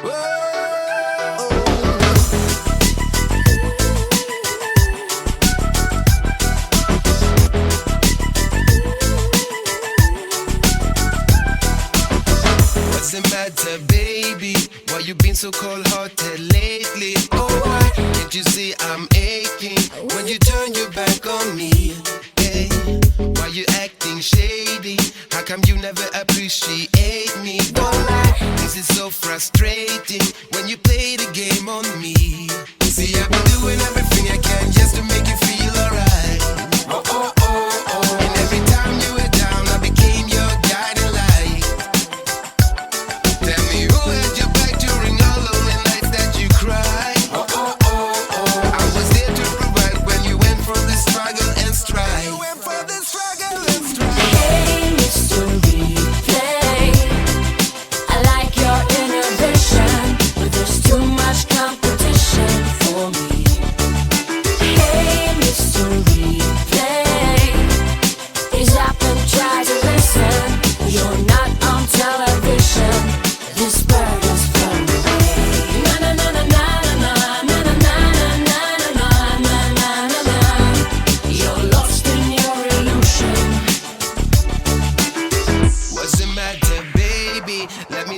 What's the matter, baby? Why you been so cold-hearted lately? Oh, why can't you see I'm aching when you turn your back on me? Hey, why you acting shady? How come you never appreciate me? Don't lie, this is so frustrating when you play the game on me. See, I've been doing everything I can just to make you feel alright. Oh, oh, oh, oh. And every time you were down, I became your guiding light. Tell me who had your back during all lonely nights that you cried. Oh, oh, oh, oh. I was there to provide when you went for the struggle and strife. You went for the struggle and strife. Hey, Mr. Replay, I like your innovation, but there's too much competition for me. Hey, Mr. Replay, ease up and try to listen. You're not on television. This bird is from away. Na na na na na na na na na na na na na na na. You're lost in your illusion. What's the matter, baby? Let me